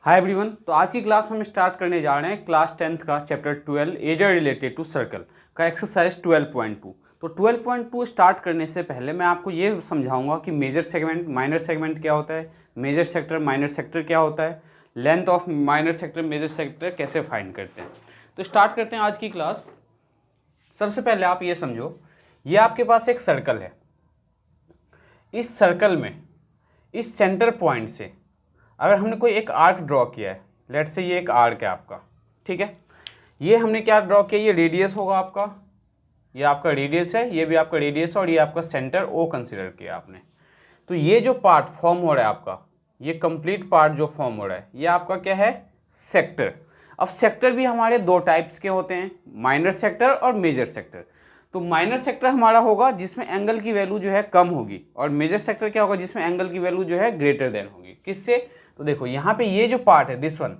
Hi everyone. तो आज की क्लास में हम स्टार्ट करने जा रहे हैं क्लास 10th का chapter 12 area related to circle का एक्सरसाइज 12.2। तो 12.2 स्टार्ट करने से पहले मैं आपको ये समझाऊंगा कि मेजर सेगमेंट माइनर सेगमेंट क्या होता है, मेजर सेक्टर माइनर सेक्टर क्या होता है, length of minor sector major sector कैसे फाइंड करते हैं। तो स्टार्ट करते हैं आज की क्लास। सबसे पहले आप ये समझो, ये आपके पास एक सर्कल है। इस सर्कल में इस सेंटर पॉइंट से अगर हमने कोई एक आर्क ड्रॉ किया है, लेट्स से ये एक आर्क है आपका, ठीक है। ये हमने क्या ड्रॉ किया, ये रेडियस होगा आपका, ये आपका रेडियस है, ये भी आपका रेडियस है और ये आपका सेंटर ओ कंसीडर किया आपने। तो ये जो पार्ट फॉर्म हो रहा है आपका, ये कंप्लीट पार्ट जो फॉर्म हो रहा है, ये आपका क्या है, सेक्टर। अब सेक्टर भी हमारे दो टाइप्स के होते हैं, माइनर सेक्टर और मेजर सेक्टर। तो माइनर सेक्टर हमारा होगा जिसमें एंगल की वैल्यू जो है कम होगी, और मेजर सेक्टर क्या होगा, जिसमें एंगल की वैल्यू जो है ग्रेटर देन होगी। किससे? तो देखो यहाँ पे ये जो पार्ट है दिस वन,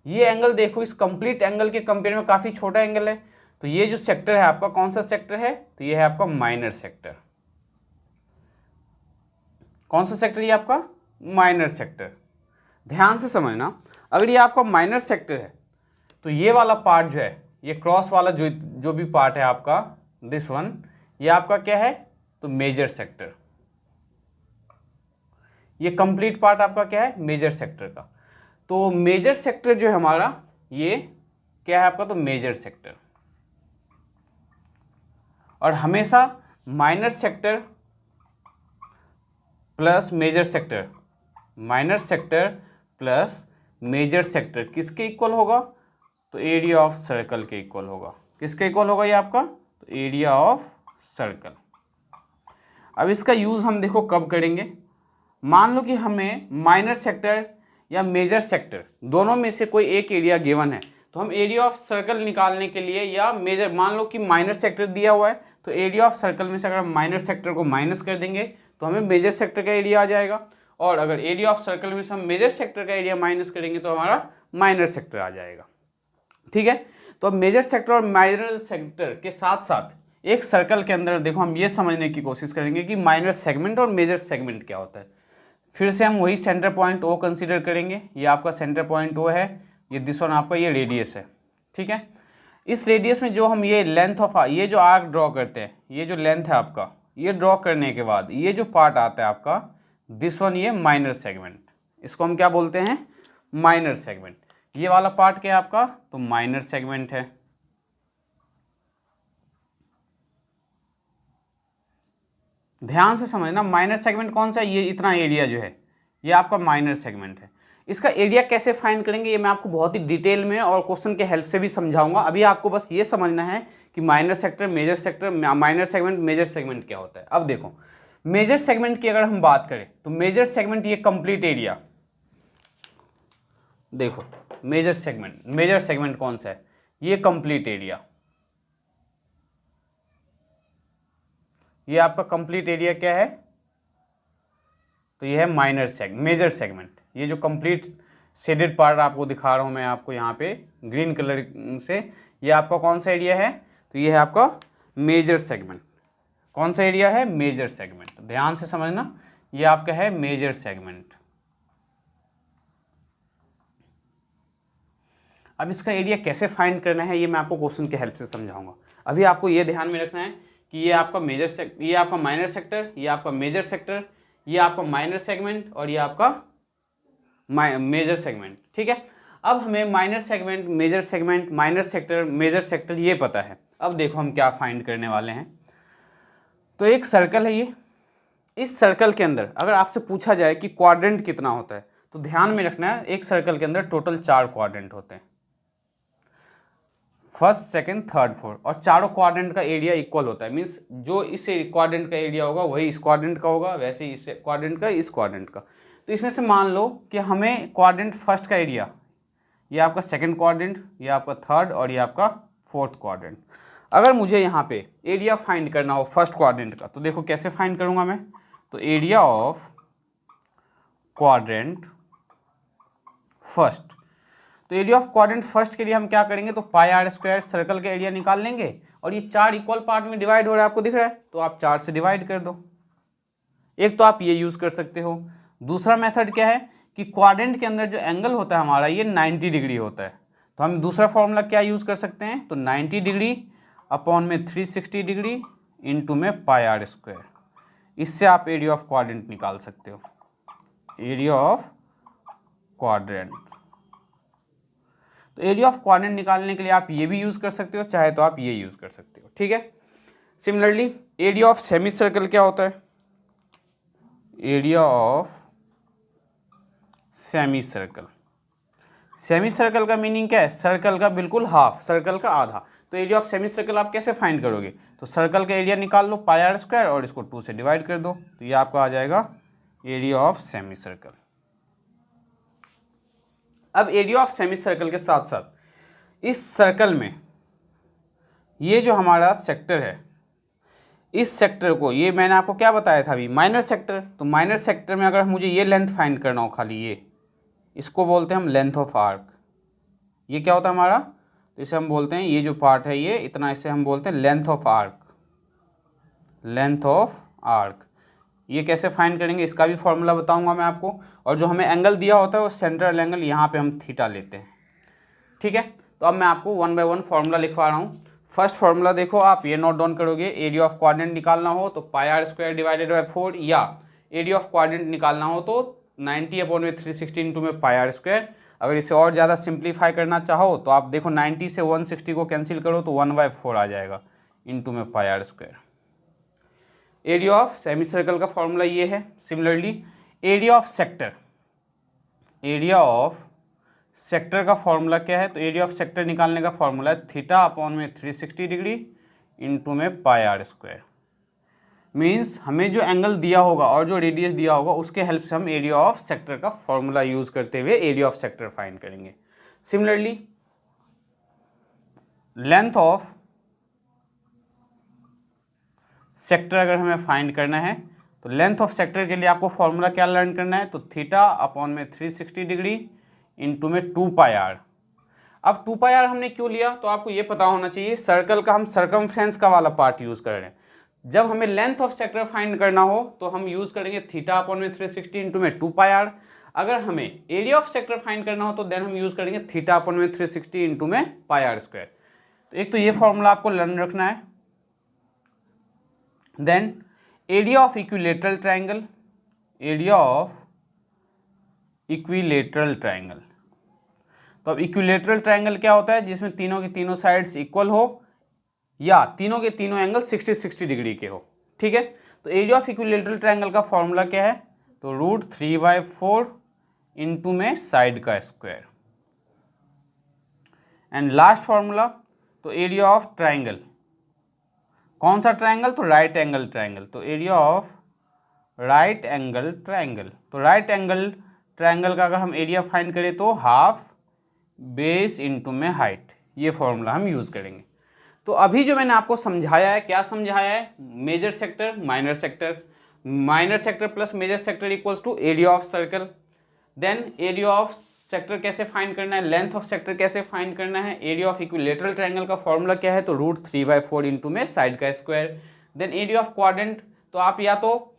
ये एंगल देखो इस कंप्लीट एंगल के कंपेयर में काफ़ी छोटा एंगल है। तो ये जो सेक्टर है आपका कौन सा सेक्टर है, तो ये है आपका माइनर सेक्टर। कौन सा सेक्टर, ये आपका माइनर सेक्टर। ध्यान से समझना, अगर ये आपका माइनर सेक्टर है तो ये वाला पार्ट जो है, ये क्रॉस वाला जो भी पार्ट है आपका दिस वन, ये आपका क्या है, तो मेजर सेक्टर। ये कंप्लीट पार्ट आपका क्या है, मेजर सेक्टर का। तो मेजर सेक्टर जो है हमारा, ये क्या है आपका, तो मेजर सेक्टर। और हमेशा minor sector plus major sector, minor sector plus major sector किसके इक्वल होगा, तो एरिया ऑफ सर्कल के इक्वल होगा। किसके इक्वल होगा ये आपका, तो एरिया ऑफ सर्कल। अब इसका यूज़ हम देखो कब करेंगे। मान लो कि हमें माइनर सेक्टर या मेजर सेक्टर दोनों में से कोई एक एरिया गिवन है, तो हम एरिया ऑफ सर्कल निकालने के लिए, या मेजर, मान लो कि माइनर सेक्टर दिया हुआ है तो एरिया ऑफ सर्कल में से अगर हम माइनर सेक्टर को माइनस कर देंगे तो हमें मेजर सेक्टर का एरिया आ जाएगा, और अगर एरिया ऑफ सर्कल में से हम मेजर सेक्टर का एरिया माइनस करेंगे तो हमारा माइनर सेक्टर आ जाएगा। ठीक है। तो अब मेजर सेक्टर और माइनर सेक्टर के साथ साथ एक सर्कल के अंदर देखो हम ये समझने की कोशिश करेंगे कि माइनर सेगमेंट और मेजर सेगमेंट क्या होता है। फिर से हम वही सेंटर पॉइंट ओ कंसीडर करेंगे। ये आपका सेंटर पॉइंट ओ है, ये दिस वन आपका ये रेडियस है, ठीक है। इस रेडियस में जो हम ये लेंथ ऑफ ये जो आर्क ड्रॉ करते हैं, ये जो लेंथ है आपका, ये ड्रॉ करने के बाद ये जो पार्ट आता है आपका दिस वन, ये माइनर सेगमेंट, इसको हम क्या बोलते हैं, माइनर सेगमेंट। ये वाला पार्ट क्या है आपका, तो माइनर सेगमेंट है। ध्यान से समझना, माइनर सेगमेंट कौन सा है, ये इतना एरिया जो है ये आपका माइनर सेगमेंट है। इसका एरिया कैसे फाइंड करेंगे ये मैं आपको बहुत ही डिटेल में और क्वेश्चन के हेल्प से भी समझाऊंगा। अभी आपको बस ये समझना है कि minor sector, major sector, minor segment, major segment क्या होता है। अब देखो मेजर सेगमेंट की अगर हम बात करें तो मेजर सेगमेंट ये कंप्लीट एरिया, देखो मेजर सेगमेंट कौन सा है, ये कंप्लीट एरिया, ये आपका कंप्लीट एरिया क्या है, तो ये है मेजर सेगमेंट। ये जो कंप्लीट शेडेड पार्ट आपको दिखा रहा हूं मैं आपको यहाँ पे ग्रीन कलर से, ये आपका कौन सा एरिया है, तो ये है आपका मेजर सेगमेंट। कौन सा एरिया है, मेजर सेगमेंट। ध्यान से समझना, ये आपका है मेजर सेगमेंट। अब इसका एरिया कैसे फाइंड करना है ये मैं आपको क्वेश्चन के हेल्प से समझाऊंगा। अभी आपको ये ध्यान में रखना है कि ये आपका ये आपका माइनर सेक्टर, ये आपका मेजर सेक्टर, ये आपका माइनर सेगमेंट और ये आपका मेजर सेगमेंट, ठीक है। अब हमें minor segment, major segment, minor sector, major sector ये पता है। अब देखो हम क्या फाइंड करने वाले हैं। तो एक सर्कल है ये, इस सर्कल के अंदर अगर आपसे पूछा जाए कि क्वाड्रेंट कितना होता है, तो ध्यान में रखना है एक सर्कल के अंदर टोटल 4 क्वाड्रेंट होते हैं, फर्स्ट, सेकंड, थर्ड, फोर्थ, और चारों क्वाड्रेंट का एरिया इक्वल होता है। मीन्स जो इस क्वाड्रेंट का एरिया होगा वही इस क्वाड्रेंट का होगा, वैसे ही इस क्वाड्रेंट का इस क्वाड्रेंट का। तो इसमें से मान लो कि हमें क्वाड्रेंट फर्स्ट का एरिया, ये आपका सेकंड क्वाड्रेंट, ये आपका थर्ड और ये आपका फोर्थ क्वाड्रेंट। अगर मुझे यहाँ पे एरिया फाइंड करना हो फर्स्ट क्वाड्रेंट का, तो देखो कैसे फाइंड करूँगा मैं, तो एरिया ऑफ क्वाड्रेंट फर्स्ट। तो एरिया ऑफ क्वाड्रेंट फर्स्ट के लिए हम क्या करेंगे, तो पाई आर स्क्वायर सर्कल का एरिया निकाल लेंगे, और ये 4 इक्वल पार्ट में डिवाइड हो रहा है, आपको दिख रहा है, तो आप 4 से डिवाइड कर दो। एक तो आप ये यूज़ कर सकते हो। दूसरा मेथड क्या है कि क्वाड्रेंट के अंदर जो एंगल होता है हमारा ये 90 डिग्री होता है। तो हम दूसरा फॉर्मूला क्या यूज़ कर सकते हैं, तो 90 डिग्री अपॉन में 360 डिग्री इंटू में पाई आर स्क्वायर। इससे आप एरिया ऑफ क्वाड्रेंट निकाल सकते हो, एरिया ऑफ क्वाड्रेंट। तो एरिया ऑफ क्वाड्रेंट निकालने के लिए आप ये भी यूज़ कर सकते हो, चाहे तो आप ये यूज़ कर सकते हो, ठीक है। Similarly area of semi circle क्या होता है, area of semi circle. Semi circle का मीनिंग क्या है, सर्कल का बिल्कुल हाफ, सर्कल का आधा। तो एरिया ऑफ सेमी सर्कल आप कैसे फाइंड करोगे, तो सर्कल का एरिया निकाल लो पाई आर स्क्वायर और इसको 2 से डिवाइड कर दो, तो ये आपका आ जाएगा एरिया ऑफ सेमी सर्कल। अब एरिया ऑफ सेमी सर्कल के साथ साथ इस सर्कल में ये जो हमारा सेक्टर है, इस सेक्टर को, ये मैंने आपको क्या बताया था अभी, माइनर सेक्टर। तो माइनर सेक्टर में अगर मुझे ये लेंथ फाइंड करना हो, खाली ये, इसको बोलते हैं हम लेंथ ऑफ आर्क। ये क्या होता है हमारा, तो इसे हम बोलते हैं, ये जो पार्ट है ये इतना, इसे हम बोलते हैं length of arc, length of arc. ये कैसे फाइंड करेंगे, इसका भी फॉर्मूला बताऊंगा मैं आपको। और जो हमें एंगल दिया होता है वो सेंट्रल एंगल, यहाँ पे हम थीटा लेते हैं, ठीक है। तो अब मैं आपको 1 बाय 1 फार्मूला लिखवा रहा हूँ। फर्स्ट फार्मूला देखो, आप ये नोट डाउन करोगे, एरिया ऑफ क्वाड्रेंट निकालना हो तो pi are square divided by 4, या एरिया ऑफ क्वाड्रेंट निकालना हो तो 90 अपॉन में 360 इंटू में पाई आर स्क्वायर। अगर इसे और ज़्यादा सिंप्लीफाई करना चाहो तो आप देखो 90 से 160 को कैंसिल करो तो 1/4 आ जाएगा इंटू में pi are square. Area of semi circle का फॉर्मूला ये है। Similarly area of sector, area of sector का फॉर्मूला क्या है, तो एरिया ऑफ सेक्टर निकालने का फॉर्मूला है थीटा अपॉन में 360 डिग्री इंटू में पाई आर स्क्वायर। मीन्स हमें जो एंगल दिया होगा और जो रेडियस दिया होगा उसके हेल्प से हम एरिया ऑफ सेक्टर का फॉर्मूला यूज करते हुए एरिया ऑफ सेक्टर फाइंड करेंगे। सिमिलरली लेंथ ऑफ सेक्टर अगर हमें फाइंड करना है तो लेंथ ऑफ सेक्टर के लिए आपको फॉर्मूला क्या लर्न करना है, तो थीटा अपॉन में 360 डिग्री इंटू में 2 पाई आर। अब 2 पाई आर हमने क्यों लिया, तो आपको ये पता होना चाहिए, सर्कल का हम सर्कमफ्रेंस का वाला पार्ट यूज कर रहे हैं। जब हमें लेंथ ऑफ सेक्टर फाइंड करना हो तो हम यूज करेंगे थीटा अपॉन में 360 इंटू में 2 पाई आर। अगर हमें एरिया ऑफ सेक्टर फाइंड करना हो तो देन हम यूज करेंगे थीटा अपॉन में 360 इंटू में पाई आर स्क्वायर। तो एक तो ये फॉर्मूला आपको लर्न रखना है। Then area of equilateral triangle, area of equilateral triangle. तो अब इक्विलेटरल ट्राइंगल क्या होता है, जिसमें तीनों की तीनों साइड्स इक्वल हो या तीनों के तीनों एंगल 60-60 डिग्री के हो, ठीक है। तो एरिया ऑफ इक्विलेटरल ट्राइंगल का फॉर्मूला क्या है, तो √3/4 इंटू में साइड का स्क्वायर। एंड लास्ट फॉर्मूला, तो एरिया ऑफ ट्राइंगल, कौन सा ट्राइंगल, तो राइट एंगल ट्राइंगल। तो area of right angle triangle, तो राइट एंगल ट्राइंगल का अगर हम एरिया फाइंड करें तो हाफ बेस इंटू में हाइट, ये फॉर्मूला हम यूज करेंगे। तो अभी जो मैंने आपको समझाया है, क्या समझाया है, major sector minor sector, minor sector plus major sector equals to area of circle. Then area of sector कैसे फाइंड करना है, लेंथ ऑफ सेक्टर कैसे फाइंड करना है, एरिया ऑफ इक्विलेटरल ट्राइंगल का फॉर्मूला क्या है, तो √3/4 इंटू में साइड का square. Then area of quadrant, तो आप या तो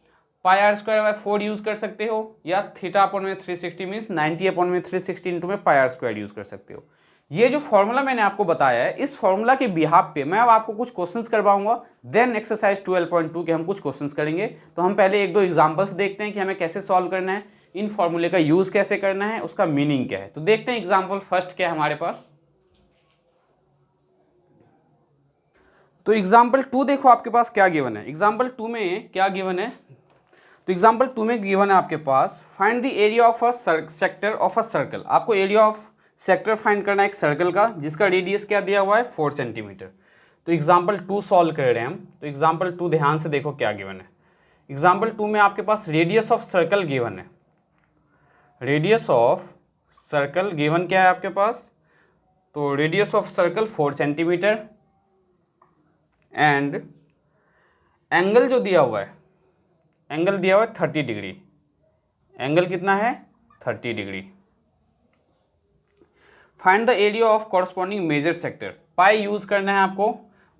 pi are square by 4 use कर सकते हो या थीटा अपॉन में 360 मीन्स 90 अपॉन में 360 इंटू में पाई आर स्क्वायर यूज कर सकते हो। ये जो फॉर्मूला मैंने आपको बताया है, इस फॉर्मूला के बिहाफ पे मैं अब आपको कुछ क्वेश्चंस करवाऊंगा। देन एक्सरसाइज 12.2 के हम कुछ क्वेश्चंस करेंगे। तो हम पहले 1-2 एग्जांपल्स देखते हैं कि हमें कैसे सॉल्व करना है, इन फॉर्मूले का यूज कैसे करना है, उसका मीनिंग क्या है। तो देखते हैं एग्जाम्पल फर्स्ट क्या है हमारे पास। तो एग्जाम्पल 2 देखो आपके पास क्या गिवन है। एग्जाम्पल 2 में क्या गिवन है, तो एग्जाम्पल 2 में गिवन है आपके पास, find the area of a sector of a circle. आपको एरिया ऑफ सेक्टर फाइंड करना है एक सर्कल का, जिसका रेडियस क्या दिया हुआ है 4 सेंटीमीटर। तो एग्जाम्पल 2 सॉल्व कर रहे हैं हम। तो एग्जाम्पल 2 ध्यान से देखो क्या गिवन है। एग्जाम्पल 2 में आपके पास रेडियस ऑफ सर्कल गिवन है। रेडियस ऑफ सर्कल गिवन क्या है आपके पास, तो radius of circle 4 centimetre and angle जो दिया हुआ है, एंगल दिया हुआ है 30 डिग्री। एंगल कितना है, 30 degree. Find the area of corresponding major sector. Pi use करना है आपको,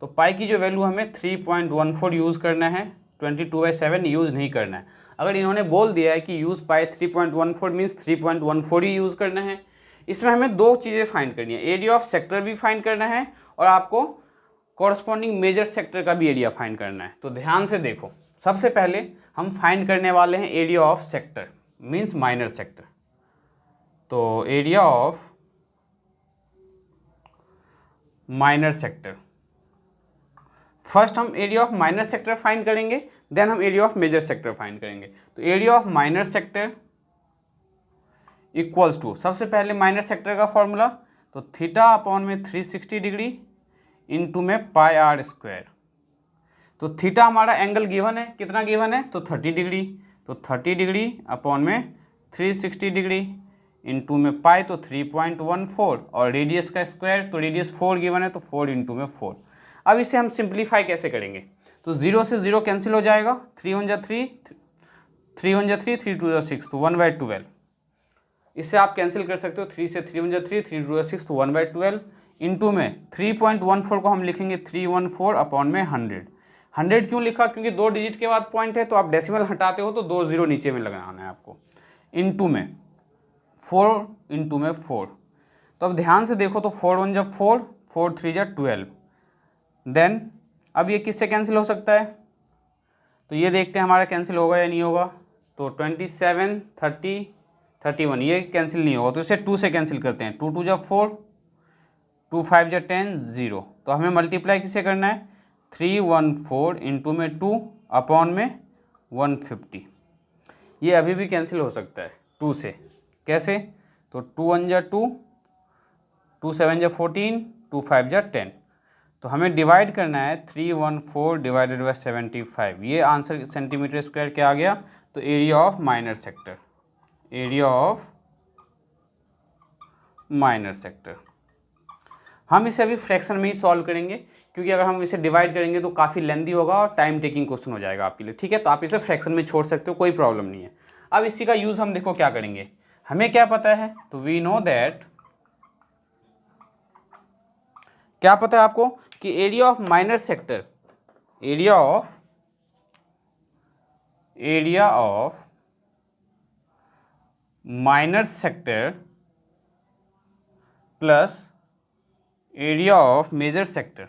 तो पाई की जो वैल्यू हमें 3.14 यूज करना है, 22/7 यूज नहीं करना है। अगर इन्होंने बोल दिया है कि यूज़ बाय 3.14 मीन्स 3.14 ही यूज़ करना है। इसमें हमें दो चीज़ें फाइंड करनी है, एरिया ऑफ सेक्टर भी फाइंड करना है और आपको कॉरस्पॉन्डिंग मेजर सेक्टर का भी एरिया फाइंड करना है। तो ध्यान से देखो, सबसे पहले हम फाइंड करने वाले हैं area of sector means minor sector. तो area of minor sector, first हम area of minor sector find करेंगे, देन हम area of major sector find करेंगे। तो area of minor sector equals to, सबसे पहले माइनर सेक्टर का फॉर्मूला, तो थीटा अपॉन में 360 डिग्री इंटू में पाई आर स्क्वायर। तो थीटा हमारा एंगल गिवन है, कितना गिवन है, तो 30 डिग्री। तो 30 डिग्री अपॉन में 360 डिग्री इंटू में पाई, तो 3.14 और रेडियस का स्क्वायर, तो रेडियस 4 गिवन है, तो 4 इंटू में 4। अब इसे हम सिंप्लीफाई कैसे करेंगे, तो 0 से 0 कैंसिल हो जाएगा, 3 1 जा 3, 3 1 जा 3, 3 2 जा 6, तो 1/12। इससे आप कैंसिल कर सकते हो, 3 से 3 1 जा 3, 3 2 जा 6, तो 1/12 इंटू में 3.14 को हम लिखेंगे 314 अपॉन में 100। 100 क्यों लिखा, क्योंकि 2 डिजिट के बाद पॉइंट है, तो आप डेसिमल हटाते हो तो 2 0 नीचे में लगाना है आपको, इंटू में 4 इंटू में 4। तो अब ध्यान से देखो, तो 4 1 जा 4, 4 3 जा 12। देन अब ये किससे कैंसिल हो सकता है, तो ये देखते हैं हमारा कैंसिल होगा या नहीं होगा। तो 27 30 31 ये कैंसिल नहीं होगा, तो इसे 2 से कैंसिल करते हैं, 2 2 जा 4, 2 5 जा 10 0। तो हमें मल्टीप्लाई किससे करना है, 314 इंटू में 2 अपॉन में 150। ये अभी भी कैंसिल हो सकता है 2 से, कैसे, तो 2 1 जा 2, 2 7 जा 14, 2 5 जा 10। तो हमें डिवाइड करना है 314 डिवाइडेड बाई 75। ये आंसर सेंटीमीटर स्क्वायर क्या आ गया, तो area of minor sector, area of minor sector. हम इसे अभी फ्रैक्शन में ही सॉल्व करेंगे, क्योंकि अगर हम इसे डिवाइड करेंगे तो काफ़ी लेंदी होगा और टाइम टेकिंग क्वेश्चन हो जाएगा आपके लिए, ठीक है। तो आप इसे फ्रैक्शन में छोड़ सकते हो, कोई प्रॉब्लम नहीं है। अब इसी का यूज़ हम देखो क्या करेंगे, हमें क्या पता है, तो वी नो दैट, क्या पता है आपको कि area of minor sector, area of minor sector plus area of major sector,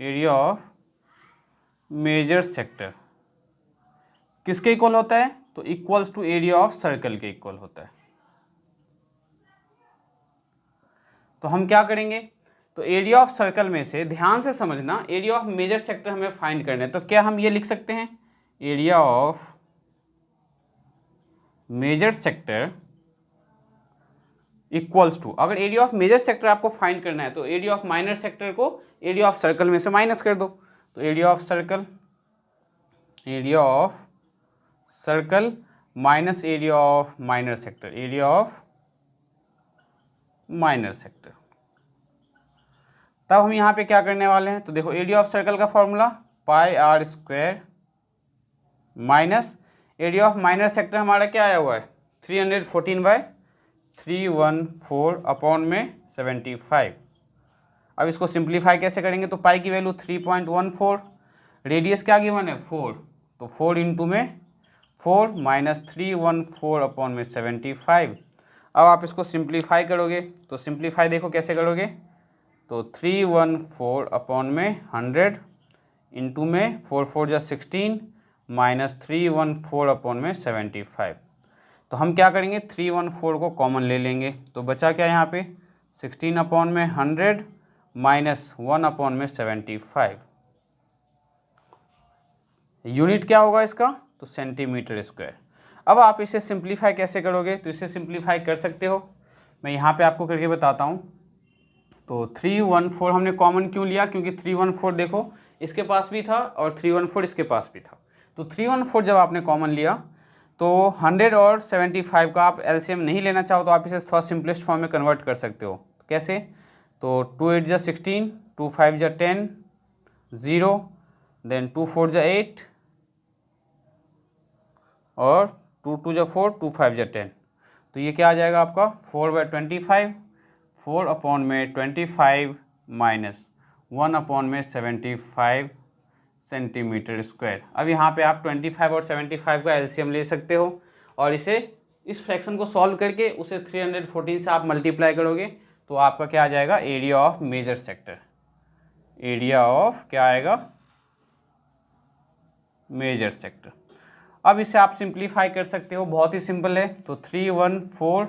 area of major sector किसके इक्वल होता है, तो equals to area of circle के इक्वल होता है। तो हम क्या करेंगे, तो एरिया ऑफ सर्कल में से ध्यान से समझना, एरिया ऑफ मेजर सेक्टर हमें फाइंड करना है। तो क्या हम ये लिख सकते हैं, area of major sector equals to, अगर एरिया ऑफ मेजर सेक्टर आपको फाइंड करना है तो एरिया ऑफ माइनर सेक्टर को एरिया ऑफ सर्कल में से माइनस कर दो। तो area of circle, area of circle minus area of minor sector, area of minor sector. तब हम यहाँ पे क्या करने वाले हैं, तो देखो एरिया ऑफ सर्कल का formula pi are square minus area of minor sector हमारा क्या आया हुआ है, 314/314 अपॉन में 75। अब इसको सिंप्लीफाई कैसे करेंगे, तो पाई की वैल्यू 3.14, रेडियस क्या गिवन है 4, तो 4 इंटू में 4 माइनस 314 अपॉन में 75। अब आप इसको सिंप्लीफाई करोगे, तो सिंप्लीफाई देखो कैसे करोगे, तो 314 अपॉन में 100 इंटू में 4 4 जा 16 माइनस 314 अपॉन में 75। तो हम क्या करेंगे, 314 को कॉमन ले लेंगे, तो बचा क्या यहाँ पे 16 अपॉन में 100 माइनस 1 अपॉन में 75। यूनिट क्या होगा इसका, तो सेंटीमीटर स्क्वायर। अब आप इसे सिंप्लीफाई कैसे करोगे, तो इसे सिंप्लीफाई कर सकते हो, मैं यहाँ पे आपको करके बताता हूँ। तो 314 हमने कॉमन क्यों लिया, क्योंकि 314 देखो इसके पास भी था और 314 इसके पास भी था। तो 314 जब आपने कॉमन लिया तो 100 और 75 का आप एलसीएम नहीं लेना चाहो तो आप इसे थोड़ा सिंपलेस्ट फॉर्म में कन्वर्ट कर सकते हो। कैसे, तो 2 8 जा 16, 2 5 जा 10, 0, देन 2 4 जा 8 और 2 2 जा 4, 2 5 जा 10। तो ये क्या आ जाएगा आपका 4/25, 4 अपॉन में 25 माइनस 1 अपॉन में 75 सेंटीमीटर स्क्वायर। अब यहाँ पे आप 25 और 75 का एलसीएम ले सकते हो और इसे इस फ्रैक्शन को सॉल्व करके उसे 314 से आप मल्टीप्लाई करोगे तो आपका क्या आ जाएगा, area of major sector. Area of क्या आएगा, मेजर सेक्टर। अब इसे आप सिंप्लीफाई कर सकते हो, बहुत ही सिंपल है। तो 314,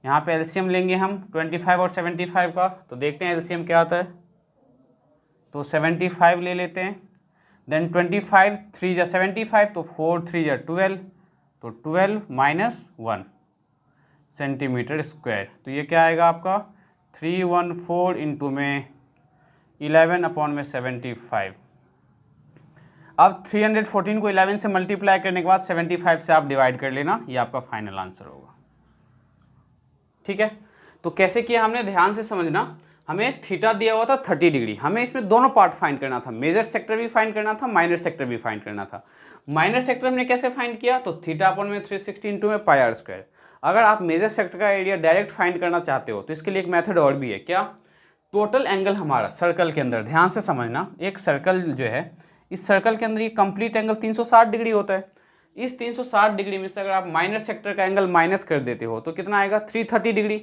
यहाँ पे एलसीएम लेंगे हम 25 और 75 का, तो देखते हैं एलसीएम क्या आता है। तो 75 ले लेते हैं, देन 25 3 जा 75, तो 4 3 जा 12, तो 12 माइनस 1 सेंटीमीटर स्क्वायर। तो ये क्या आएगा आपका 314 इंटू में 11 अपॉन में 75। अब 314 को 11 से मल्टीप्लाई करने के बाद 75 से आप डिवाइड कर लेना, ये आपका फाइनल आंसर होगा। ठीक है, तो कैसे किया हमने, ध्यान से समझना। हमें थीटा दिया हुआ था 30 डिग्री, हमें इसमें दोनों पार्ट फाइंड करना था, मेजर सेक्टर भी फाइंड करना था, माइनर सेक्टर भी फाइंड करना था। माइनर सेक्टर हमने कैसे फाइंड किया, तो थीटा अपॉन में 360 इंटू में पाई आर स्क्वायर। अगर आप मेजर सेक्टर का एरिया डायरेक्ट फाइंड करना चाहते हो तो इसके लिए एक मेथड और भी है। क्या, टोटल एंगल हमारा सर्कल के अंदर, ध्यान से समझना, एक सर्कल जो है, इस सर्कल के अंदर ये कंप्लीट एंगल 360 डिग्री होता है। इस 360 डिग्री में से अगर आप माइनर सेक्टर का एंगल माइनस कर देते हो तो कितना आएगा, 330 डिग्री।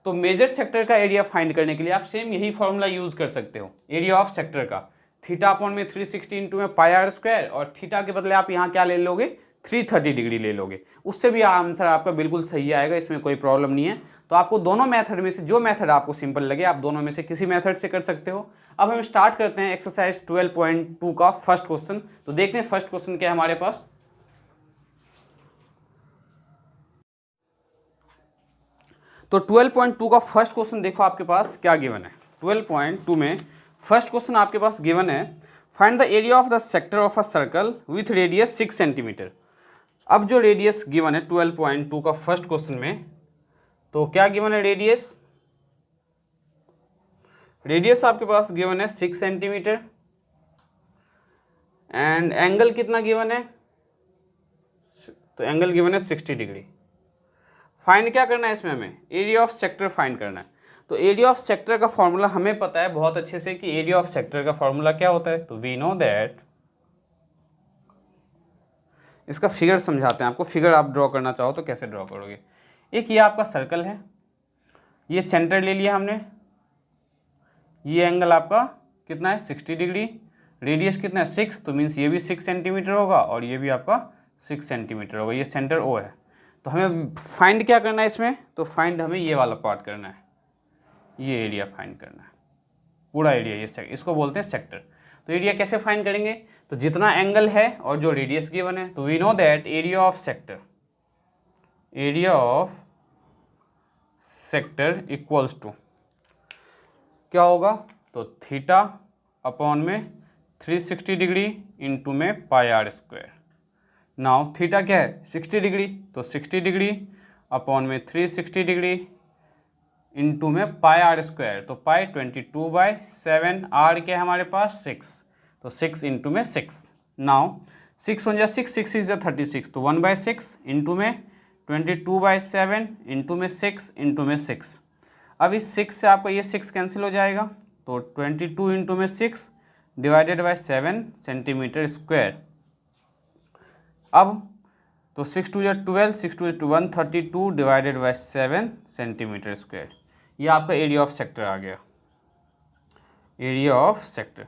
तो मेजर सेक्टर का एरिया फाइंड करने के लिए आप सेम यही फॉर्मूला यूज कर सकते हो, एरिया ऑफ सेक्टर का, थीटा अपॉन में 360 इंटू में पाई आर स्क्वायर, और थीटा के बदले आप यहाँ क्या ले लोगे, 330 डिग्री ले लोगे, उससे भी आंसर आपका बिल्कुल सही आएगा, इसमें कोई प्रॉब्लम नहीं है। तो आपको दोनों मेथड में से जो मेथड आपको सिंपल लगे आप दोनों में से किसी मेथड से कर सकते हो। अब हम स्टार्ट करते हैं एक्सरसाइज 12.2 का फर्स्ट क्वेश्चन। तो देखते हैं फर्स्ट क्वेश्चन क्या है हमारे पास। तो 12.2 का फर्स्ट क्वेश्चन देखो आपके पास क्या गिवन है। 12.2 में फर्स्ट क्वेश्चन आपके पास गिवन है, find the area of the sector of a circle with radius 6 centimetre. अब जो रेडियस गिवन है 12.2 का फर्स्ट क्वेश्चन में, तो क्या गिवन है, रेडियस आपके पास गिवन है 6 सेंटीमीटर, एंड एंगल कितना गिवन है, तो एंगल गिवन है 60 डिग्री। फाइंड क्या करना है इसमें, हमें एरिया ऑफ सेक्टर फाइंड करना है। तो एरिया ऑफ सेक्टर का फॉर्मूला हमें पता है बहुत अच्छे से कि एरिया ऑफ सेक्टर का फॉर्मूला क्या होता है। तो वी नो दैट, इसका फिगर समझाते हैं आपको, फिगर आप ड्रॉ करना चाहो तो कैसे ड्रॉ करोगे। एक ये आपका सर्कल है, ये सेंटर ले लिया हमने, ये एंगल आपका कितना है 60 डिग्री, रेडियस कितना है 6, तो मीन्स ये भी 6 सेंटीमीटर होगा और ये भी आपका 6 सेंटीमीटर होगा, ये सेंटर ओ है। तो हमें फाइंड क्या करना है इसमें, तो फाइंड हमें ये वाला पार्ट करना है, ये एरिया फाइंड करना है, पूरा एरिया, ये इसको बोलते हैं सेक्टर। तो एरिया कैसे फाइंड करेंगे, तो जितना एंगल है और जो रेडियस गिवन है, तो we know that area of sector, area of sector equals to क्या होगा, तो थीटा अपॉन में 360 डिग्री इंटू में pi are square. Now theta क्या है 60 डिग्री, तो 60 डिग्री अपॉन में 360 डिग्री इंटू में पाई आर स्क्वायर, तो पाई 22/7, आर क्या है हमारे पास 6, तो 6 इंटू में 6। नाउ 6 हो जाए 6, 6 6 36, तो 1/6 इंटू में 22/7 इंटू में 6 इंटू में 6। अब इस 6 से आपका ये 6 कैंसिल हो जाएगा, तो 22 इंटू में 6 डिवाइडेड बाई 7 सेंटीमीटर स्क्वायर। अब तो 6 2 12, 6 2 132 डिवाइडेड बाई 7 सेंटीमीटर स्क्वायर। ये आपका एरिया ऑफ सेक्टर आ गया, एरिया ऑफ सेक्टर।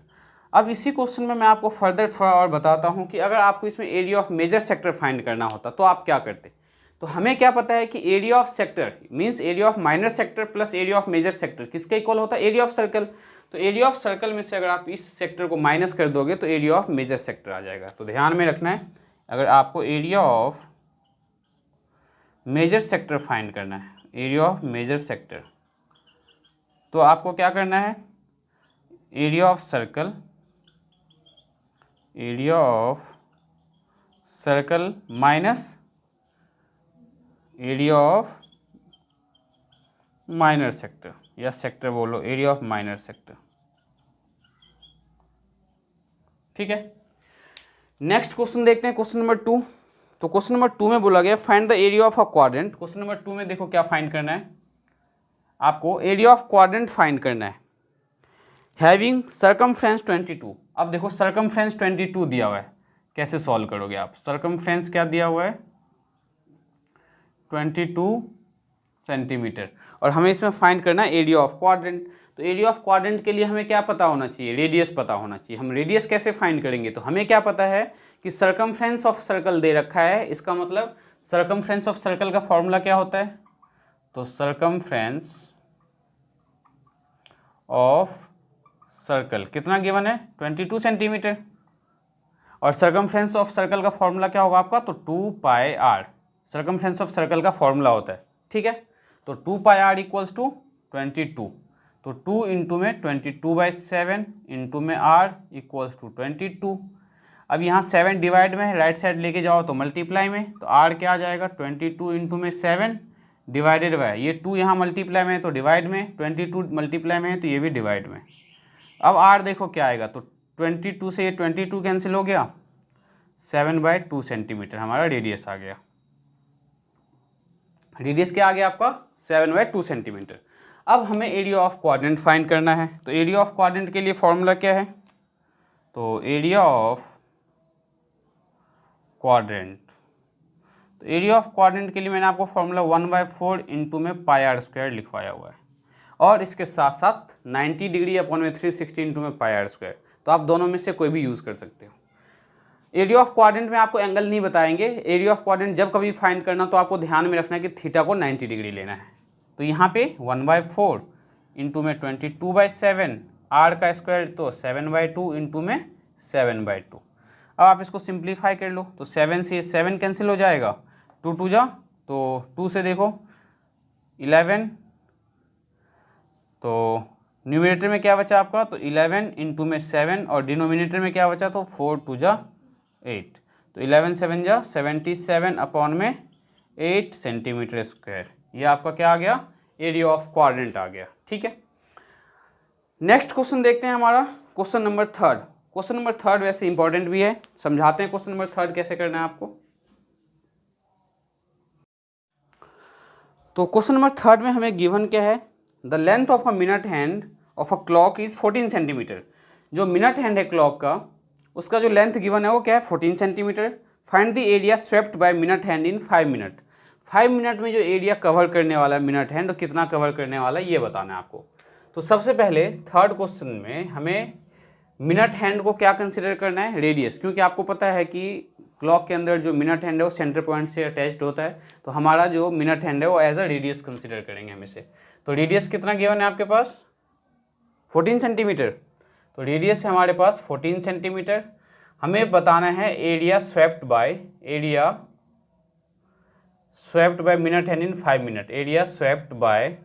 अब इसी क्वेश्चन में मैं आपको फर्दर थोड़ा और बताता हूँ कि अगर आपको इसमें area of major sector find करना होता तो आप क्या करते। तो हमें क्या पता है कि area of sector means area of minor sector plus area of major sector किसके इक्वल होता है, एरिया ऑफ सर्कल। तो एरिया ऑफ सर्कल में से अगर आप इस सेक्टर को माइनस कर दोगे तो एरिया ऑफ मेजर सेक्टर आ जाएगा। तो ध्यान में रखना है, अगर आपको area of major sector find करना है, एरिया ऑफ मेजर सेक्टर, तो आपको क्या करना है, area of circle, area of circle minus area of minor sector, या सेक्टर बोलो, एरिया ऑफ माइनर सेक्टर। ठीक है, नेक्स्ट क्वेश्चन देखते हैं, क्वेश्चन नंबर 2। तो क्वेश्चन नंबर 2 में बोला गया find the area of a quadrant. Question number 2 में देखो क्या फाइंड करना है, आपको एरिया ऑफ क्वाड्रेंट फाइंड करना है। Having circumference 22। अब देखो सरकमफ्रेंस 22 दिया हुआ है, कैसे सॉल्व करोगे आप। सरकमफ्रेंस क्या दिया हुआ है, 22 सेंटीमीटर, और हमें इसमें फाइंड करना है एरिया ऑफ क्वाड्रेंट। तो एरिया ऑफ क्वाड्रेंट के लिए हमें क्या पता होना चाहिए, रेडियस पता होना चाहिए। हम रेडियस कैसे फाइंड करेंगे, तो हमें क्या पता है कि सरकमफ्रेंस ऑफ सर्कल दे रखा है, इसका मतलब सरकमफ्रेंस ऑफ सर्कल का फॉर्मूला क्या होता है, तो सरकमफ्रेंस ऑफ सर्कल कितना गिवन है, 22 सेंटीमीटर, और सरकमफ्रेंस ऑफ सर्कल का फॉर्मूला क्या होगा आपका, तो 2 पाई आर सरकमफ्रेंस ऑफ सर्कल का फॉर्मूला होता है, ठीक है। तो 2 पाई आर इक्वल्स टू 22, तो 2 इंटू में 22/7 इंटू में आर इक्वल्स टू 22। अब यहाँ 7 डिवाइड में है, राइट साइड लेके जाओ तो मल्टीप्लाई में, तो आर क्या आ जाएगा, 22 इंटू में 7 डिवाइडेड बाय, ये 2 यहाँ मल्टीप्लाई में है तो डिवाइड में, 22 मल्टीप्लाई में है तो ये भी डिवाइड में। अब आर देखो क्या आएगा, तो 22 से ये 22 कैंसिल हो गया, 7/2 सेंटीमीटर हमारा रेडियस आ गया। रेडियस क्या आ गया आपका, 7/2 सेंटीमीटर। अब हमें एरिया ऑफ क्वाड्रेंट फाइंड करना है, तो एरिया ऑफ क्वाड्रेंट के लिए फॉर्मूला क्या है, तो एरिया ऑफ क्वाड्रेंट, तो एरिया ऑफ क्वाड्रेंट के लिए मैंने आपको फॉर्मूला 1/4 इंटू में पाई आर स्क्वायर लिखवाया हुआ है, और इसके साथ साथ 90 डिग्री अपॉन में 360 इंटू में पाई आर स्क्वायर, तो आप दोनों में से कोई भी यूज़ कर सकते हो। एरिया ऑफ क्वाड्रेंट में आपको एंगल नहीं बताएंगे, एरिया ऑफ क्वाड्रेंट जब कभी फाइंड करना तो आपको ध्यान में रखना है कि थीटा को 90 डिग्री लेना है। तो यहाँ पे 1/4 इंटू में 22/7, आर का स्क्वायर तो 7/2 इंटू में 7/2। अब आप इसको सिंप्लीफाई कर लो, तो 7 से 7 कैंसिल हो जाएगा, 2 2 जा, तो 2 से देखो 11, तो न्यूमिनेटर में क्या बचा आपका, तो 11 इंटू में 7, और डिनोमिनेटर में क्या बचा, तो 4 2 जा 8, तो 11 7 जा 77 अपॉन में 8 सेंटीमीटर स्क्वायर। ये आपका क्या आ गया, एरिया ऑफ क्वाड्रेंट आ गया, ठीक है। नेक्स्ट क्वेश्चन देखते हैं हमारा, क्वेश्चन नंबर 3। क्वेश्चन नंबर 3 वैसे इंपॉर्टेंट भी है, समझाते हैं क्वेश्चन नंबर 3 कैसे करना है आपको। तो क्वेश्चन नंबर 3 में हमें गिवन क्या है, the length of a minute hand of a clock is 14 centimetre. जो मिनट हैंड है क्लॉक का, उसका जो लेंथ गिवन है वो क्या है, 14 centimetre. Find the area swept by minute hand in 5 minute. 5 minute में जो एरिया कवर करने वाला है मिनट हैंड, तो कितना कवर करने वाला है ये बताना है आपको। तो सबसे पहले 3rd क्वेश्चन में हमें मिनट हैंड को क्या कंसिडर करना है, रेडियस, क्योंकि आपको पता है कि क्लॉक के अंदर जो मिनट हैंड है वो सेंटर पॉइंट से अटैच्ड होता है, तो हमारा जो मिनट हैंड है वो एज अ रेडियस कंसिडर करेंगे हम इसे। तो रेडियस कितना गिवन है आपके पास, 14 सेंटीमीटर, तो रेडियस है हमारे पास 14 सेंटीमीटर। हमें बताना है area swept by minute hand in 5 minute, area swept by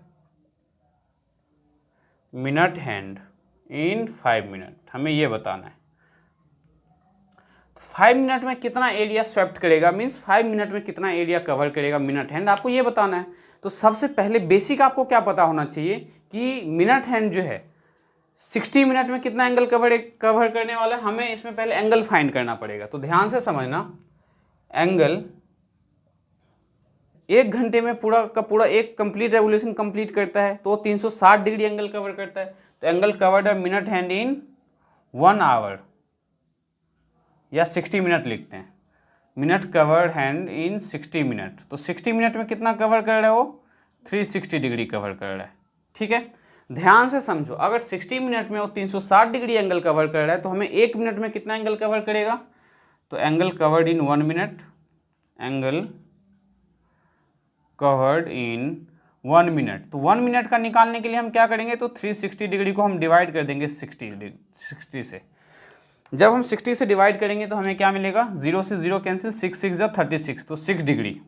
minute hand in 5 minute, हमें ये बताना है। 5 मिनट में कितना एरिया स्वेप्ट करेगा, मीन्स 5 मिनट में कितना एरिया कवर करेगा मिनट हैंड, आपको ये बताना है। तो सबसे पहले बेसिक आपको क्या पता होना चाहिए कि मिनट हैंड जो है 60 मिनट में कितना एंगल कवर करने वाला है, हमें इसमें पहले एंगल फाइंड करना पड़ेगा। तो ध्यान से समझना, एंगल 1 घंटे में पूरा का पूरा एक कंप्लीट रेवोल्यूशन कंप्लीट करता है, तो 360 डिग्री एंगल कवर करता है। तो एंगल कवर्ड है मिनट हैंड इन 1 आवर, या 60 मिनट लिखते हैं, minute covered hand in 60 minute. तो 60 मिनट में कितना कवर कर रहा है वो, 360 डिग्री कवर कर रहा है, ठीक है। ध्यान से समझो, अगर 60 मिनट में वो 360 डिग्री एंगल कवर कर रहा है, तो हमें 1 मिनट में कितना एंगल कवर करेगा, तो angle covered in 1 minute, angle covered in 1 minute. तो 1 मिनट का निकालने के लिए हम क्या करेंगे, तो 360 डिग्री को हम डिवाइड कर देंगे 60 से। जब हम 60 से डिवाइड करेंगे तो हमें क्या मिलेगा, 0 से 0 कैंसिल, 6 6 जा 36, तो 6 डिग्री,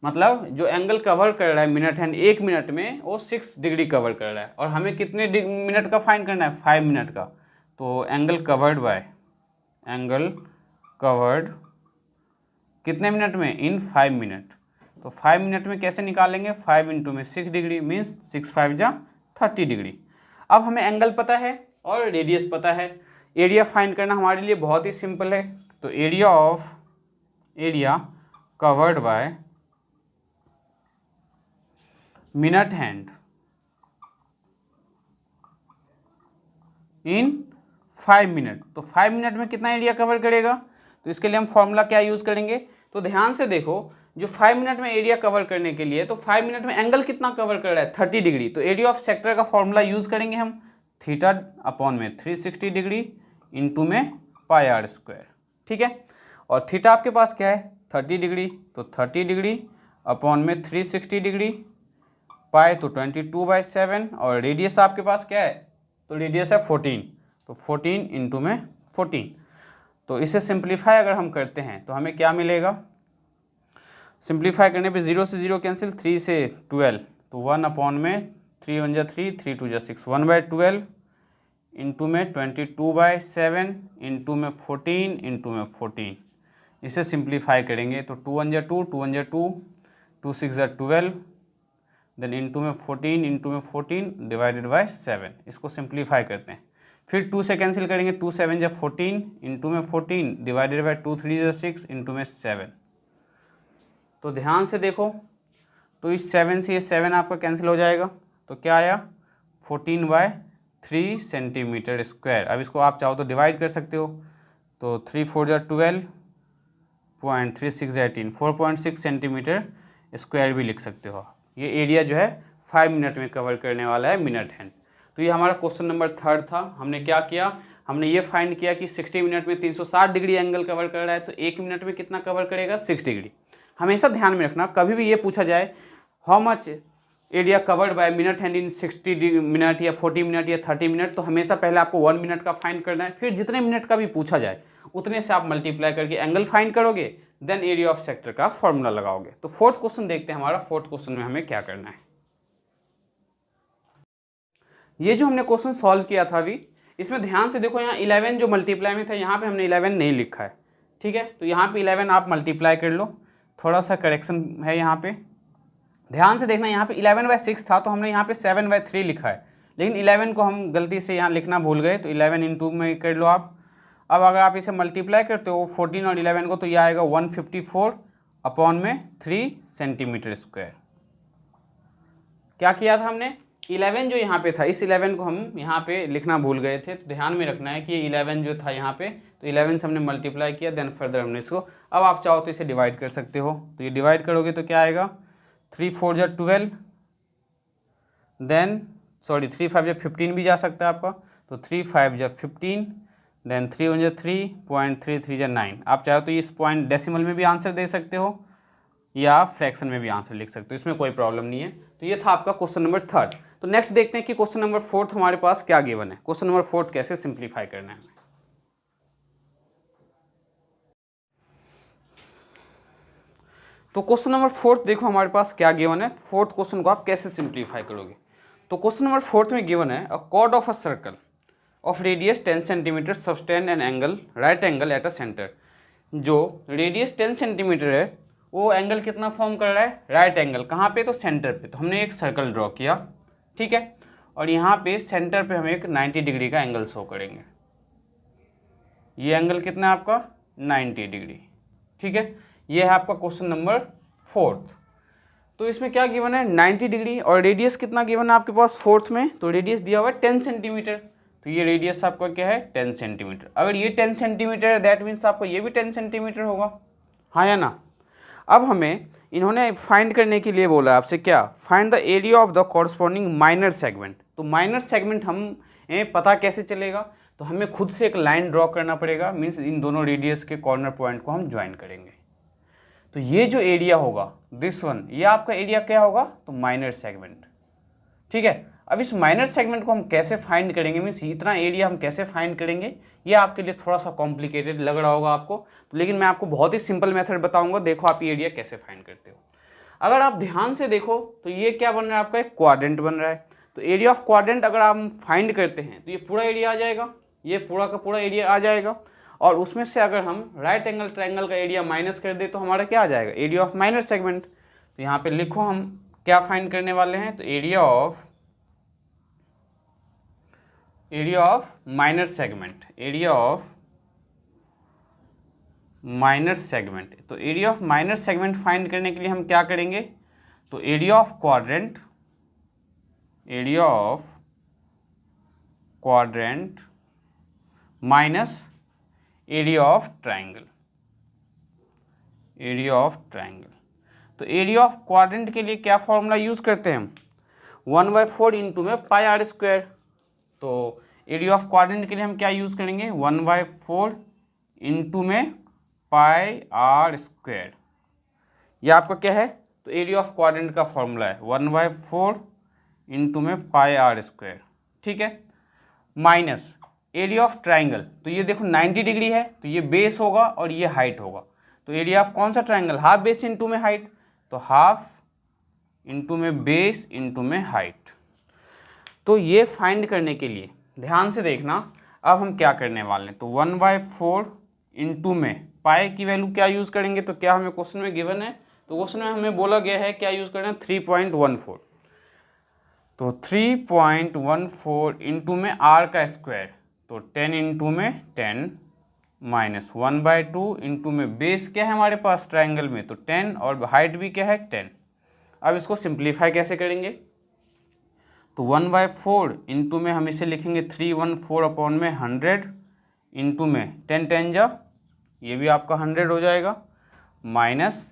मतलब जो एंगल कवर कर रहा है मिनट हैंड 1 मिनट में, वो 6 डिग्री कवर कर रहा है। और हमें कितने मिनट का फाइंड करना है, 5 मिनट का। तो angle covered by angle covered कितने मिनट में, इन 5 मिनट। तो 5 मिनट में कैसे निकालेंगे, 5 इंटू में 6 डिग्री, मीन्स 6 5 जा 30 डिग्री। अब हमें एंगल पता है और रेडियस पता है, एरिया फाइंड करना हमारे लिए बहुत ही सिंपल है। तो area covered by minute hand in 5 minute. तो 5 मिनट में कितना एरिया कवर करेगा, तो इसके लिए हम फॉर्मूला क्या यूज़ करेंगे, तो ध्यान से देखो, जो 5 मिनट में एरिया कवर करने के लिए, तो 5 मिनट में एंगल कितना कवर कर रहा है, 30 डिग्री। तो एरिया ऑफ सेक्टर का फॉर्मूला यूज़ करेंगे हम, थीटा अपॉन में 360 डिग्री इंटू में पाई आर स्क्वायर, ठीक है। और थीटा आपके पास क्या है, 30 डिग्री, तो 30 डिग्री अपॉन में 360 डिग्री, पाई तो 22/7, और रेडियस आपके पास क्या है, तो रेडियस है 14, तो 14 इंटू में 14। तो इसे सिंप्लीफाई अगर हम करते हैं तो हमें क्या मिलेगा, सिंप्लीफाई करने पे 0 से 0 कैंसिल, 3 से 12, तो 1 अपॉन में 3 1 जा 3, 3 2 जा 6, 1/12 इंटू में 22/7 इंटू में 14 इंटू में 14। इसे सिंप्लीफाई करेंगे तो 2 1 जा 2, 2 1 जा 2, 2 6 जा 12, देन इंटू में 14 इंटू में 14 डिवाइडेड बाय 7। इसको सिंप्लीफाई करते हैं, फिर 2 से कैंसिल करेंगे, 2 7 जा 14 इंटू में 14 डिवाइडेड बाय 2 3 जा 6 इंटू में 7। तो ध्यान से देखो, तो इस 7 से ये 7 आपका कैंसिल हो जाएगा, तो क्या आया 14/3 सेंटीमीटर स्क्वायर। अब इसको आप चाहो तो डिवाइड कर सकते हो, तो 3 4 जा 12, 0.36 18, 4.6 सेंटीमीटर स्क्वायर भी लिख सकते हो। ये एरिया जो है 5 मिनट में कवर करने वाला है मिनट हैंड। तो ये हमारा क्वेश्चन नंबर 3 था। हमने क्या किया, हमने ये फाइंड किया कि 60 मिनट में 360 डिग्री एंगल कवर कर रहा है, तो 1 मिनट में कितना कवर करेगा, 6 डिग्री। हमेशा ध्यान में रखना, कभी भी ये पूछा जाए how much area covered by minute hand in 60 minute या 40 मिनट या 30 मिनट, तो हमेशा पहले आपको 1 मिनट का फाइंड करना है, फिर जितने मिनट का भी पूछा जाए उतने से आप मल्टीप्लाई करके एंगल फाइंड करोगे, देन एरिया ऑफ सेक्टर का फॉर्मूला लगाओगे। तो 4th क्वेश्चन देखते हैं, हमारा 4th क्वेश्चन में हमें क्या करना है। ये जो हमने क्वेश्चन सॉल्व किया था अभी, इसमें ध्यान से देखो, यहाँ 11 जो मल्टीप्लाई में था, यहाँ पे हमने 11 नहीं लिखा है, ठीक है। तो यहाँ पे 11 आप मल्टीप्लाई कर लो, थोड़ा सा करेक्शन है यहाँ पे, ध्यान से देखना। यहाँ पे 11/6 था, तो हमने यहाँ पे 7/3 लिखा है, लेकिन 11 को हम गलती से यहाँ लिखना भूल गए, तो 11 इंटू में कर लो आप। अब अगर आप इसे मल्टीप्लाई करते हो 14 और 11 को, तो ये आएगा 154 अपॉन में 3 सेंटीमीटर स्क्वायर। क्या किया था हमने, 11 जो यहाँ पे था, इस 11 को हम यहाँ पे लिखना भूल गए थे, तो ध्यान में रखना है कि 11 जो था यहाँ पे, तो 11 से हमने मल्टीप्लाई किया, देन फर्दर हमने इसको, अब आप चाहो तो इसे डिवाइड कर सकते हो। तो ये डिवाइड करोगे तो क्या आएगा, 3 4 जा 12, देन 3 5 जा 15 भी जा सकता है आपका, तो 3 5 जा 15, देन 3 1 जा 3, 0.33 जा 9। आप चाहो तो इस पॉइंट डेसिमल में भी आंसर दे सकते हो या फ्रैक्शन में भी आंसर लिख सकते हो, इसमें कोई प्रॉब्लम नहीं है। तो ये था आपका क्वेश्चन नंबर 3rd। तो नेक्स्ट देखते हैं कि क्वेश्चन नंबर 4th हमारे पास क्या गिवन है, क्वेश्चन नंबर 4th कैसे सिंप्लीफाई करना है हमें। तो क्वेश्चन नंबर 4th देखो हमारे पास क्या गिवन है, 4th क्वेश्चन को आप कैसे सिंप्लीफाई करोगे। तो क्वेश्चन नंबर 4th में गिवन है, अ cord of a circle of radius 10 centimetre sustain an angle right angle at a centre. जो रेडियस 10 सेंटीमीटर है, वो एंगल कितना फॉर्म कर रहा है, राइट एंगल। कहाँ पे, तो सेंटर पे। तो हमने एक सर्कल ड्रॉ किया, ठीक है, और यहाँ पे सेंटर पे हम एक 90 डिग्री का एंगल शो करेंगे। ये एंगल कितना है आपका, 90 डिग्री, ठीक है। ये है आपका क्वेश्चन नंबर 4th। तो इसमें क्या गिवन है, 90 डिग्री, और रेडियस कितना गिवन है आपके पास 4th में, तो रेडियस दिया हुआ है 10 सेंटीमीटर। तो ये रेडियस आपका क्या है, 10 सेंटीमीटर। अगर ये 10 सेंटीमीटर है, दैट मीन्स आपको ये भी 10 सेंटीमीटर होगा, हाँ या ना। अब हमें इन्होंने फाइंड करने के लिए बोला आपसे क्या, find the area of the corresponding minor segment. तो माइनर सेगमेंट हम पता कैसे चलेगा, तो हमें खुद से एक लाइन ड्रॉ करना पड़ेगा, मीन्स इन दोनों रेडियस के कॉर्नर पॉइंट को हम ज्वाइन करेंगे। तो ये जो एरिया होगा दिस वन, ये आपका एरिया क्या होगा, तो माइनर सेगमेंट, ठीक है। अब इस माइनर सेगमेंट को हम कैसे फाइंड करेंगे, मीन्स इतना एरिया हम कैसे फाइंड करेंगे, ये आपके लिए थोड़ा सा कॉम्प्लिकेटेड लग रहा होगा आपको, तो लेकिन मैं आपको बहुत ही सिंपल मेथड बताऊंगा। देखो आप ये एरिया कैसे फाइंड करते हो। अगर आप ध्यान से देखो तो ये क्या बन रहा है, आपका एक क्वाड्रेंट बन रहा है। तो एरिया ऑफ क्वाड्रेंट अगर आप फाइंड करते हैं तो ये पूरा एरिया आ जाएगा, ये पूरा का पूरा एरिया आ जाएगा, और उसमें से अगर हम राइट एंगल ट्रायंगल का एरिया माइनस कर दे तो हमारा क्या आ जाएगा, एरिया ऑफ माइनर सेगमेंट। तो यहाँ पे लिखो हम क्या फाइंड करने वाले हैं, तो area of minor segment, area of minor segment. तो area of minor segment find करने के लिए हम क्या करेंगे, तो area of quadrant minus area of triangle, area of triangle. तो एरिया ऑफ क्वाड्रेंट के लिए क्या फॉर्मूला यूज़ करते हैं हम, 1/4 इंटू में पाई आर स्क्वायर। तो एरिया ऑफ क्वाड्रेंट के लिए हम क्या यूज़ करेंगे, 1/4 इंटू में पाई आर स्क्वायर। यह आपका क्या है, तो एरिया ऑफ क्वाड्रेंट का फॉर्मूला है 1/4 इंटू में पाई आर स्क्वायर, ठीक है। माइनस एरिया ऑफ ट्राइंगल, तो ये देखो 90 डिग्री है, तो ये बेस होगा और ये हाइट होगा। तो एरिया ऑफ कौन सा ट्राइंगल, हाफ बेस इंटू में हाइट, तो हाफ इंटू में बेस इंटू में हाइट। तो ये फाइंड करने के लिए ध्यान से देखना, अब हम क्या करने वाले हैं, तो 1/4 इंटू में पाई की वैल्यू क्या यूज़ करेंगे, तो क्या हमें क्वेश्चन में गिवन है, तो क्वेश्चन में हमें बोला गया है क्या यूज़ करना है, 3.14। तो 3.14 इंटू में आर का स्क्वायर, तो 10 इंटू में 10 माइनस 1/2 इंटू में बेस क्या है हमारे पास ट्राइंगल में, तो 10 और हाइट भी क्या है 10। अब इसको सिंप्लीफाई कैसे करेंगे, तो 1/4 इंटू में हम इसे लिखेंगे 314 अपॉन में 100 इंटू में 10 10 जा, ये भी आपका 100 हो जाएगा, माइनस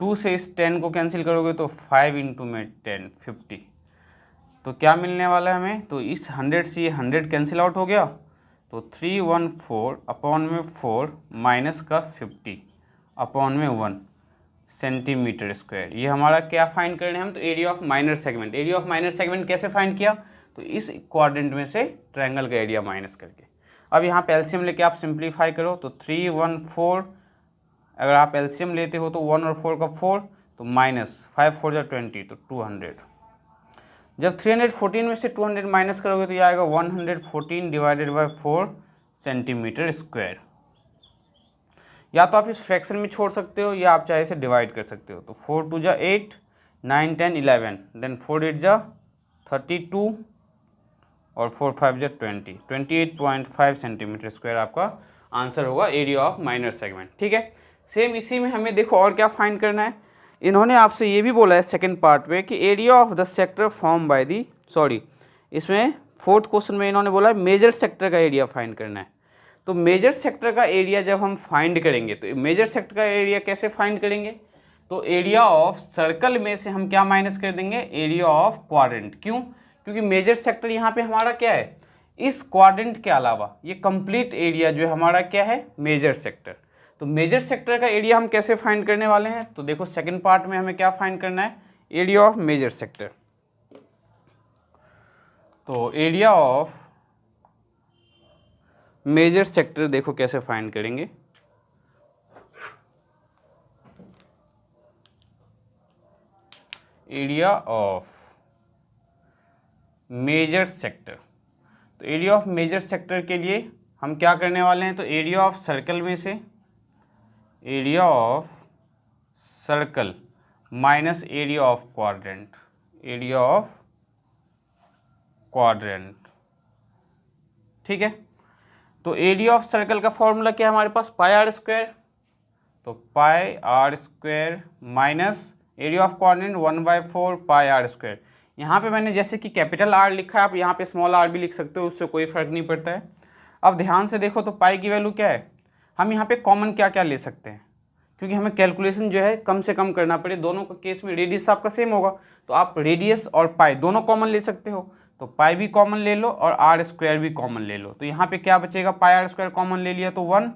2 से इस 10 को कैंसिल करोगे तो 5 इंटू में 10 50। तो क्या मिलने वाला है हमें, तो इस 100 से ये 100 कैंसिल आउट हो गया, तो 314 अपॉन में 4 माइनस का 50 अपॉन में 1 सेंटीमीटर स्क्वायर। ये हमारा क्या फाइंड करना है हम, तो area of minor segment. Area of minor segment कैसे फाइंड किया, तो इस क्वाड्रेंट में से ट्रायंगल का एरिया माइनस करके। अब यहाँ पे एलसीएम लेके आप सिंप्लीफाई करो, तो 314 अगर आप एलसीएम लेते हो तो 1 और 4 का 4, तो माइनस 5 4 जा 20, तो 200। जब 314 में से 200 माइनस करोगे तो ये आएगा 114 डिवाइडेड बाय 4 सेंटीमीटर स्क्वायर। या तो आप इस फ्रैक्शन में छोड़ सकते हो या आप चाहे इसे डिवाइड कर सकते हो। तो 4 2 जा 8, 9 10 11, देन 4 8 जा 32 और 4 5 जा 20, 28.5 सेंटीमीटर स्क्वायर आपका आंसर होगा एरिया ऑफ माइनर सेगमेंट। ठीक है, सेम इसी में हमें देखो और क्या फाइंड करना है। इन्होंने आपसे ये भी बोला है सेकंड पार्ट में कि area of the sector form by the, sorry इसमें फोर्थ क्वेश्चन में इन्होंने बोला है मेजर सेक्टर का एरिया फाइंड करना है। तो मेजर सेक्टर का एरिया जब हम फाइंड करेंगे तो मेजर सेक्टर का एरिया कैसे फाइंड करेंगे, तो एरिया ऑफ सर्कल में से हम क्या माइनस कर देंगे, एरिया ऑफ क्वाड्रेंट। क्यों, क्योंकि मेजर सेक्टर यहाँ पे हमारा क्या है, इस क्वाड्रेंट के अलावा ये कंप्लीट एरिया जो हमारा क्या है, मेजर सेक्टर। तो मेजर सेक्टर का एरिया हम कैसे फाइंड करने वाले हैं, तो देखो सेकंड पार्ट में हमें क्या फाइंड करना है, एरिया ऑफ मेजर सेक्टर। तो एरिया ऑफ मेजर सेक्टर देखो कैसे फाइंड करेंगे। एरिया ऑफ मेजर सेक्टर, तो एरिया ऑफ मेजर सेक्टर के लिए हम क्या करने वाले हैं, तो एरिया ऑफ सर्कल में से area of circle minus area of quadrant, area of quadrant. ठीक है, तो एरिया ऑफ सर्कल का फॉर्मूला क्या है हमारे पास, पाई आर स्क्वायर। तो pi are square minus area of quadrant 1/4 pi are square. यहाँ पे मैंने जैसे कि कैपिटल आर लिखा है, आप यहाँ पे स्मॉल आर भी लिख सकते हो, उससे कोई फर्क नहीं पड़ता है। अब ध्यान से देखो तो पाई की वैल्यू क्या है, हम यहाँ पे कॉमन क्या क्या ले सकते हैं, क्योंकि हमें कैलकुलेशन जो है कम से कम करना पड़े। दोनों का केस में रेडियस आपका सेम होगा, तो आप रेडियस और पाई दोनों कॉमन ले सकते हो। तो पाई भी कॉमन ले लो और आर स्क्वायर भी कॉमन ले लो। तो यहाँ पे क्या बचेगा, पाई आर स्क्वायर कॉमन ले लिया तो 1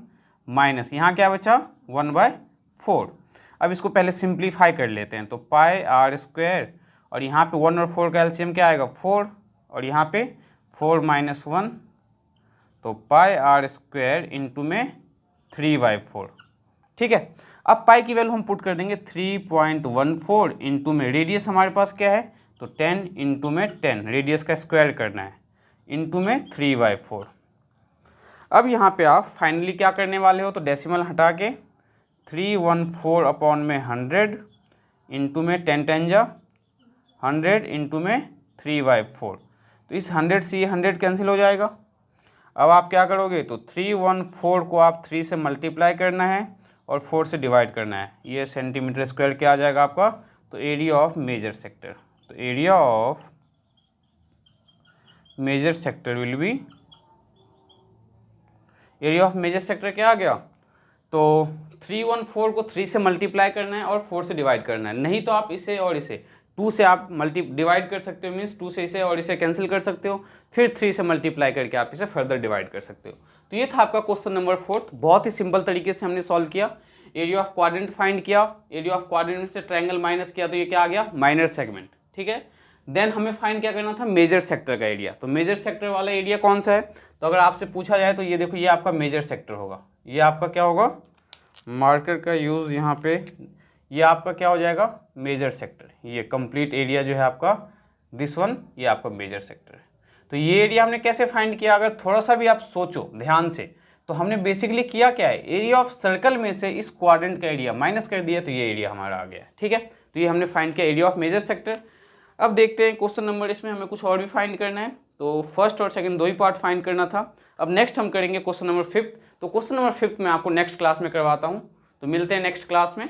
माइनस यहाँ क्या बचा 1/4। अब इसको पहले सिंप्लीफाई कर लेते हैं। तो पाई आर स्क्वायर और यहाँ पे 1 और 4 का एलसीएम क्या आएगा 4, और यहाँ पे 4 माइनस 1, तो पाई आर स्क्वायर इंटू में 3/4। ठीक है, अब पाई की वैल्यू हम पुट कर देंगे 3.14 इंटू में रेडियस हमारे पास क्या है, तो 10 इंटू में 10, रेडियस का स्क्वायर करना है, इंटू में 3/4। अब यहाँ पे आप फाइनली क्या करने वाले हो, तो डेसिमल हटा के 314 अपॉन में 100 इंटू में 10 10 जा 100 इंटू में 3/4। तो इस 100 से ये 100 कैंसिल हो जाएगा। अब आप क्या करोगे, तो 314 को आप 3 से मल्टीप्लाई करना है और 4 से डिवाइड करना है, ये सेंटीमीटर स्क्वायर क्या आ जाएगा आपका, तो एरिया ऑफ मेजर सेक्टर। तो area of major sector will be area of major sector क्या आ गया, तो 314 को 3 से मल्टीप्लाई करना है और 4 से डिवाइड करना है, नहीं तो आप इसे और इसे 2 से आप डिवाइड कर सकते हो, मीन्स 2 से इसे और इसे कैंसिल कर सकते हो, फिर 3 से मल्टीप्लाई करके आप इसे फर्दर डिवाइड कर सकते हो। तो ये था आपका क्वेश्चन नंबर 4, बहुत ही सिंपल तरीके से हमने सॉल्व किया। एरिया ऑफ क्वाड्रेंट फाइंड किया, एरिया ऑफ क्वाड्रेंट से ट्रायंगल माइनस किया तो ये क्या आ गया, माइनर सेगमेंट, ठीक है। देन हमें फाइंड क्या करना था, मेजर सेक्टर का एरिया। तो मेजर सेक्टर वाला एरिया कौन सा है, तो अगर आपसे पूछा जाए तो ये देखो, ये आपका मेजर सेक्टर होगा, ये आपका क्या होगा, मार्कर का यूज़ यहाँ पे, ये आपका क्या हो जाएगा, मेजर सेक्टर। ये कंप्लीट एरिया जो है आपका, दिस वन, ये आपका मेजर सेक्टर है। तो ये एरिया हमने कैसे फाइंड किया, अगर थोड़ा सा भी आप सोचो ध्यान से, तो हमने बेसिकली किया क्या है, एरिया ऑफ सर्कल में से इस क्वाड्रेंट का एरिया माइनस कर दिया, तो ये एरिया हमारा आ गया, ठीक है। तो ये हमने फाइंड किया एरिया ऑफ मेजर सेक्टर। अब देखते हैं क्वेश्चन नंबर, इसमें हमें कुछ और भी फाइंड करना है। तो फर्स्ट और सेकंड दो ही पार्ट फाइंड करना था। अब नेक्स्ट हम करेंगे क्वेश्चन नंबर 5। तो क्वेश्चन नंबर 5 मैं आपको नेक्स्ट क्लास में करवाता हूँ। तो मिलते हैं नेक्स्ट क्लास में।